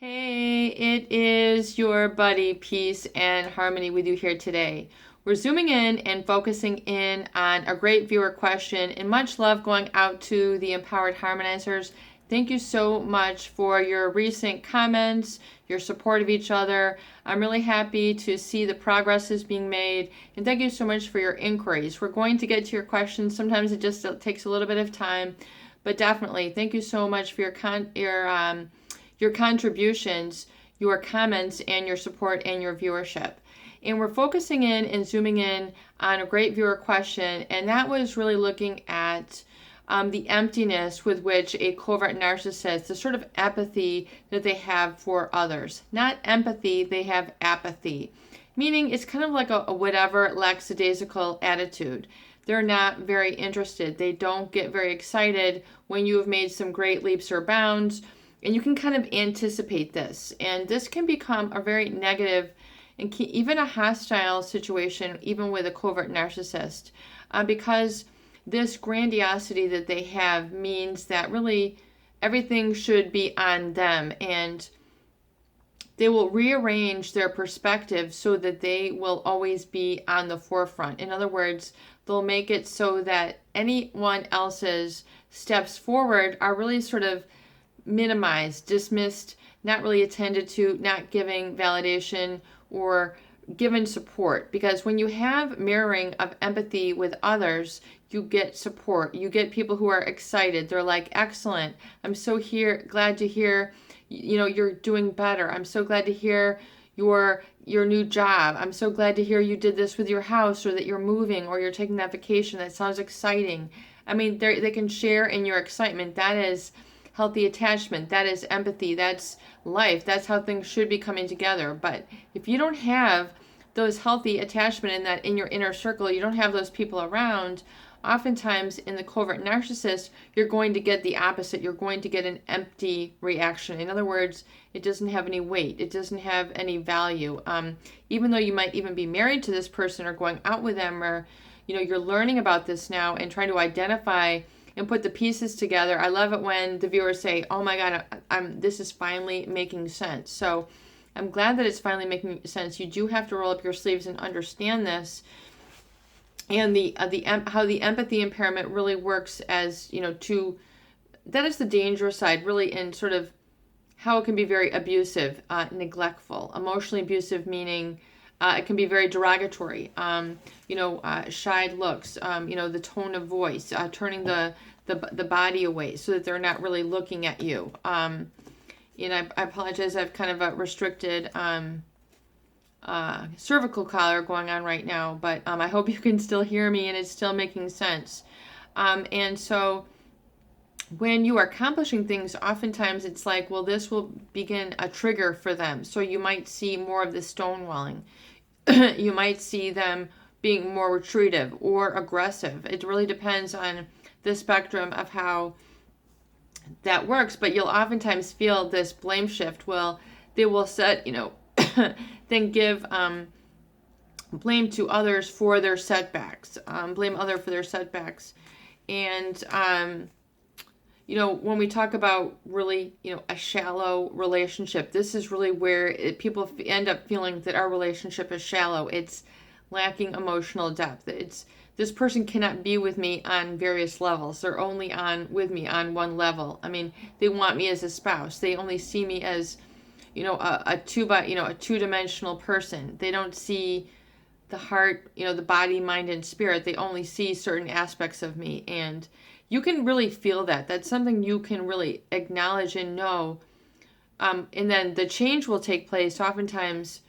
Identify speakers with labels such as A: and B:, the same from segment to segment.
A: Hey, it is your buddy Peace and Harmony with you here today. We're zooming in and focusing in on a great viewer question, and much love going out to the Empowered Harmonizers. Thank you so much for your recent comments, your support of each other. I'm really happy to see the progress is being made, and thank you so much for your inquiries. We're going to get to your questions. Sometimes it just takes a little bit of time, but definitely thank you so much for your contributions, your comments, and your support and your viewership. And we're focusing in and zooming in on a great viewer question, and that was really looking at the emptiness with which a covert narcissist, the sort of apathy that they have for others. Not empathy, they have apathy, meaning it's kind of like a whatever lackadaisical attitude. They're not very interested. They don't get very excited when you have made some great leaps or bounds. And you can kind of anticipate this. And this can become a very negative and even a hostile situation, even with a covert narcissist, because this grandiosity that they have means that really everything should be on them. And they will rearrange their perspective so that they will always be on the forefront. In other words, they'll make it so that anyone else's steps forward are really sort of minimized, dismissed, not really attended to, not giving validation or given support. Because when you have mirroring of empathy with others, you get support. You get people who are excited. They're like, excellent. I'm so glad to hear, you're doing better. I'm so glad to hear your new job. I'm so glad to hear you did this with your house, or that you're moving, or you're taking that vacation. That sounds exciting. I mean, they can share in your excitement. That is healthy attachment. That is empathy. That's life. That's how things should be coming together. But if you don't have those healthy attachment in your inner circle, you don't have those people around, oftentimes in the covert narcissist, you're going to get the opposite. You're going to get an empty reaction. In other words, it doesn't have any weight. It doesn't have any value. Even though you might even be married to this person or going out with them, or you're learning about this now and trying to identify and put the pieces together. I love it when the viewers say, oh my God, this is finally making sense. So I'm glad that it's finally making sense. You do have to roll up your sleeves and understand this. And how the empathy impairment really works as, that is the dangerous side, really, in sort of how it can be very abusive, neglectful, emotionally abusive, meaning it can be very derogatory, shied looks, the tone of voice, turning the body away so that they're not really looking at you. I apologize, I've kind of a restricted cervical collar going on right now, but I hope you can still hear me and it's still making sense. And so when you are accomplishing things, oftentimes it's like, well, this will begin a trigger for them. So you might see more of the stonewalling. You might see them being more retreative or aggressive. It really depends on the spectrum of how that works, but you'll oftentimes feel this blame shift. Well, they will set, then give blame to others for their setbacks, blame other for their setbacks. And, when we talk about really, a shallow relationship, this is really where people end up feeling that our relationship is shallow. It's lacking emotional depth. This person cannot be with me on various levels. They're only with me on one level. I mean, they want me as a spouse. They only see me as, a two-dimensional person. They don't see the heart, the body, mind, and spirit. They only see certain aspects of me. And you can really feel that. That's something you can really acknowledge and know. And then the change will take place oftentimes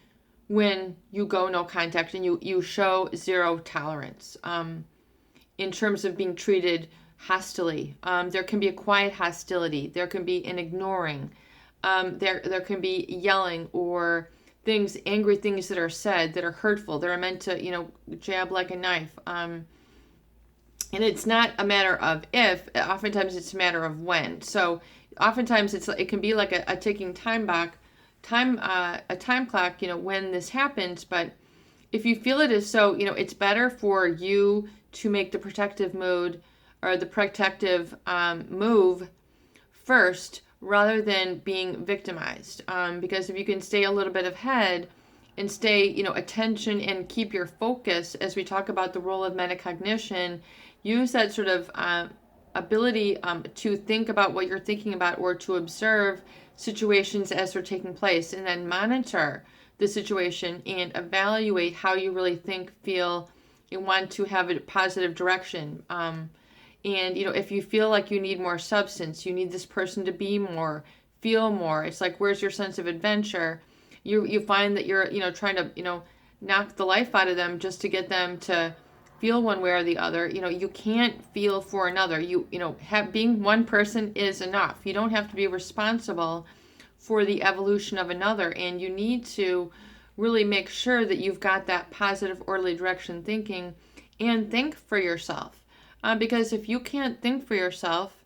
A: when you go no contact and you show zero tolerance in terms of being treated hostilely. There can be a quiet hostility. There can be an ignoring. There can be yelling or angry things that are said that are hurtful. They're meant to, jab like a knife. And it's not a matter of if, oftentimes it's a matter of when. So oftentimes it can be like a ticking a time clock, when this happens. But if you feel it is so, it's better for you to make the protective mode or the protective move first rather than being victimized. Because if you can stay a little bit ahead and stay, attention and keep your focus as we talk about the role of metacognition, use that sort of ability to think about what you're thinking about or to observe situations as they're taking place, and then monitor the situation and evaluate how you really think, feel, and want to have a positive direction. And, if you feel like you need more substance, you need this person to be more, feel more, it's like, where's your sense of adventure? You find that you're, trying to, knock the life out of them just to get them to feel one way or the other. You can't feel for another. Being one person is enough. You don't have to be responsible for the evolution of another. And you need to really make sure that you've got that positive, orderly direction thinking, and think for yourself. Because if you can't think for yourself,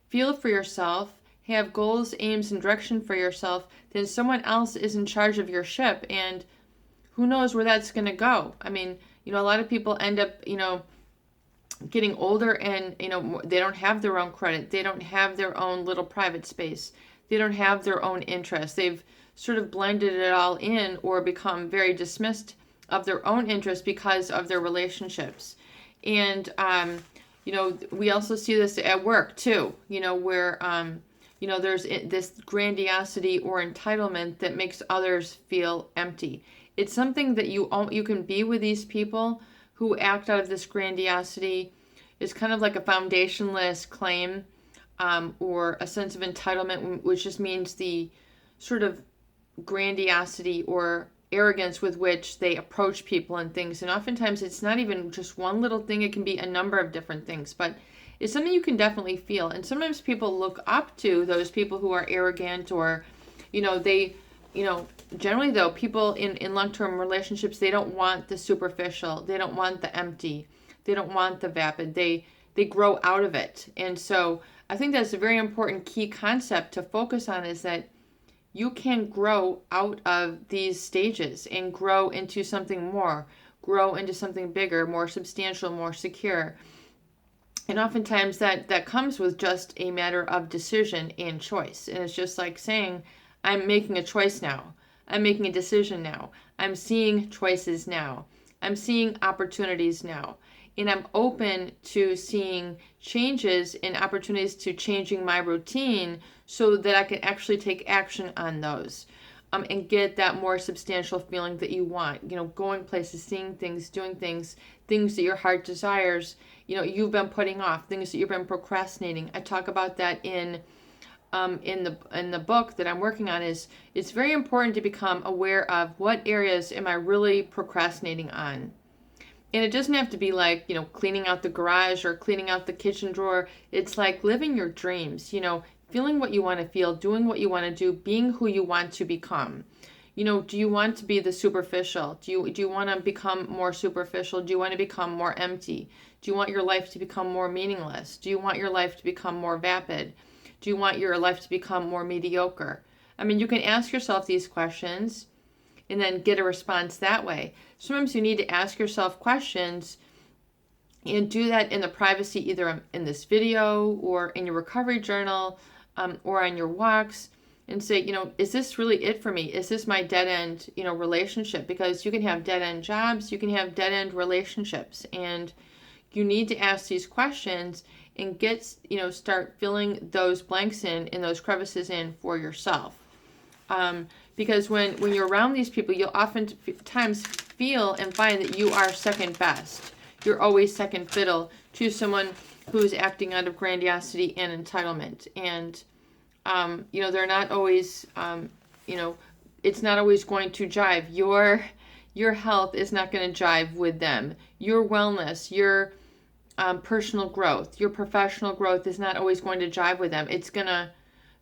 A: feel for yourself, have goals, aims, and direction for yourself, then someone else is in charge of your ship, and who knows where that's going to go. I mean, a lot of people end up, getting older and, they don't have their own credit. They don't have their own little private space. They don't have their own interests. They've sort of blended it all in or become very dismissed of their own interests because of their relationships. And, we also see this at work too, where, there's this grandiosity or entitlement that makes others feel empty. It's something that you can be with these people who act out of this grandiosity. Is kind of like a foundationless claim, or a sense of entitlement, which just means the sort of grandiosity or arrogance with which they approach people and things. And oftentimes it's not even just one little thing. It can be a number of different things, but it's something you can definitely feel. And sometimes people look up to those people who are arrogant, or, generally though, people in long-term relationships, they don't want the superficial. They don't want the empty. They don't want the vapid. They grow out of it. And so I think that's a very important key concept to focus on, is that you can grow out of these stages and grow into something more, grow into something bigger, more substantial, more secure. And oftentimes that comes with just a matter of decision and choice. And it's just like saying, I'm making a choice now. I'm making a decision now. I'm seeing choices now. I'm seeing opportunities now. And I'm open to seeing changes and opportunities to changing my routine so that I can actually take action on those, and get that more substantial feeling that you want. Going places, seeing things, doing things that your heart desires, you've been putting off, things that you've been procrastinating. I talk about that in the book that I'm working on. It's very important to become aware of what areas am I really procrastinating on. And it doesn't have to be like, cleaning out the garage or cleaning out the kitchen drawer. It's like living your dreams, feeling what you want to feel, doing what you want to do, being who you want to become. Do you want to be the superficial? Do you want to become more superficial? Do you want to become more empty? Do you want your life to become more meaningless? Do you want your life to become more vapid? Do you want your life to become more mediocre? I mean, you can ask yourself these questions and then get a response that way. Sometimes you need to ask yourself questions and do that in the privacy, either in this video or in your recovery journal, or on your walks, and say, is this really it for me? Is this my dead end, relationship? Because you can have dead end jobs, you can have dead end relationships, and you need to ask these questions and start filling those blanks in those crevices in for yourself. Because when you're around these people, you'll oftentimes feel and find that you are second best. You're always second fiddle to someone who's acting out of grandiosity and entitlement. And, they're not always, it's not always going to jive. Your health is not going to jive with them. Your wellness, your personal growth, your professional growth is not always going to jive with them.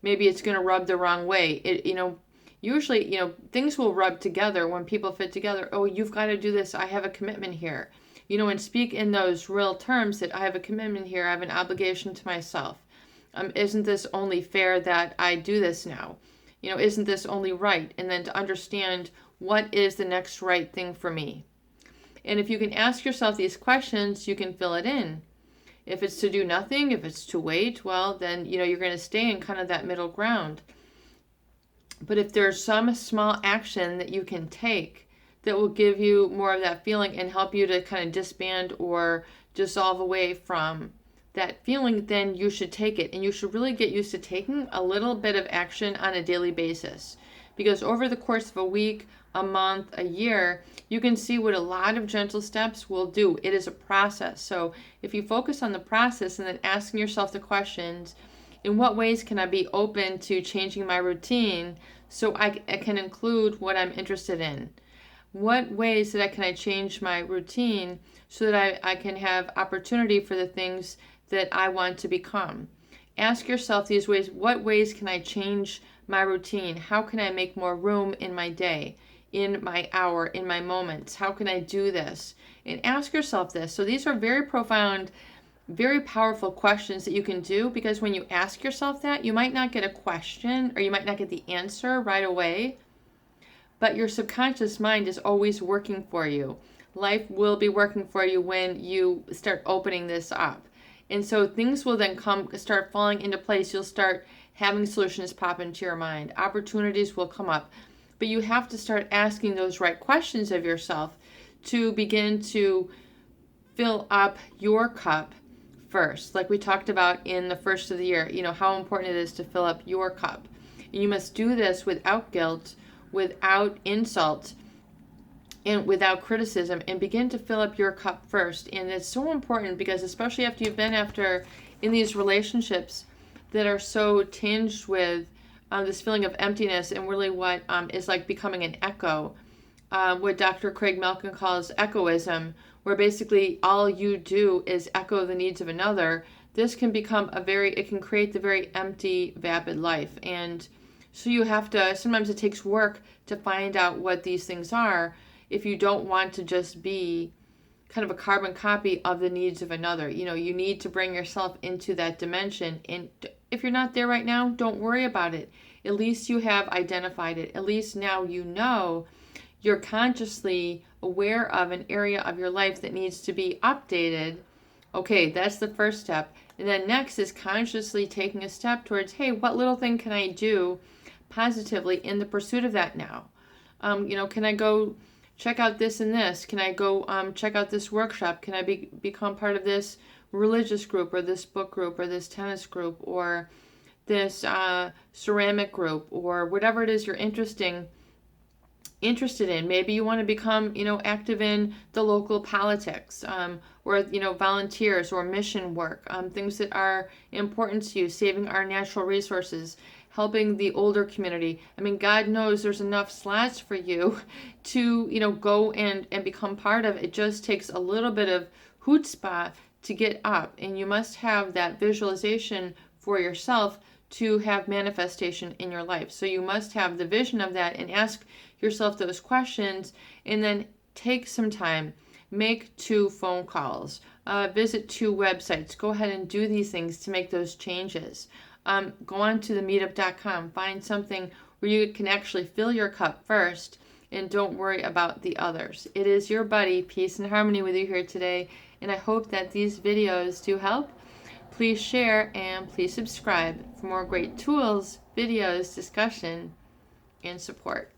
A: Maybe it's going to rub the wrong way. Usually, things will rub together when people fit together. Oh, you've got to do this. I have a commitment here. And speak in those real terms that I have a commitment here. I have an obligation to myself. Isn't this only fair that I do this now? Isn't this only right? And then to understand what is the next right thing for me. And if you can ask yourself these questions, you can fill it in. If it's to do nothing, if it's to wait, well, then, you're going to stay in kind of that middle ground. But if there's some small action that you can take that will give you more of that feeling and help you to kind of disband or dissolve away from that feeling, then you should take it. And you should really get used to taking a little bit of action on a daily basis. Because over the course of a week, a month, a year, you can see what a lot of gentle steps will do. It is a process. So if you focus on the process and then asking yourself the questions, in what ways can I be open to changing my routine so I can include what I'm interested in? What ways can I change my routine so that I can have opportunity for the things that I want to become? Ask yourself these ways. What ways can I change my routine? How can I make more room in my day, in my hour, in my moments? How can I do this? And ask yourself this. So these are very profound, very powerful questions that you can do, because when you ask yourself that, you might not get a question or you might not get the answer right away, but your subconscious mind is always working for you. Life will be working for you when you start opening this up. And so things will then start falling into place. You'll start having solutions pop into your mind. Opportunities will come up. But you have to start asking those right questions of yourself to begin to fill up your cup first. Like we talked about in the first of the year, how important it is to fill up your cup. And you must do this without guilt, without insult, and without criticism, and begin to fill up your cup first. And it's so important because especially after you've been in these relationships that are so tinged with this feeling of emptiness and really what is like becoming an echo, what Dr. Craig Malkin calls echoism, where basically all you do is echo the needs of another. This can become it can create the very empty, vapid life. And so you have to, sometimes it takes work to find out what these things are if you don't want to just be kind of a carbon copy of the needs of another. You need to bring yourself into that dimension. And if you're not there right now, don't worry about it. At least you have identified it. At least now you're consciously aware of an area of your life that needs to be updated. Okay, that's the first step. And then next is consciously taking a step towards, hey, what little thing can I do positively in the pursuit of that now? Can I go check out this and this? Can I go check out this workshop? Can I become part of this religious group or this book group or this tennis group or this ceramic group or whatever it is you're interested in? Maybe you want to become, active in the local politics or, volunteers or mission work, things that are important to you, saving our natural resources, helping the older community. I mean, God knows there's enough slots for you to, go and become part of. It just takes a little bit of chutzpah to get up. And you must have that visualization for yourself to have manifestation in your life. So you must have the vision of that and ask yourself those questions, and then take some time, make 2 phone calls, visit 2 websites, go ahead and do these things to make those changes. Go on to themeetup.com, find something where you can actually fill your cup first and don't worry about the others. It is your buddy, Peace and Harmony, with you here today, and I hope that these videos do help. Please share and please subscribe for more great tools, videos, discussion, and support.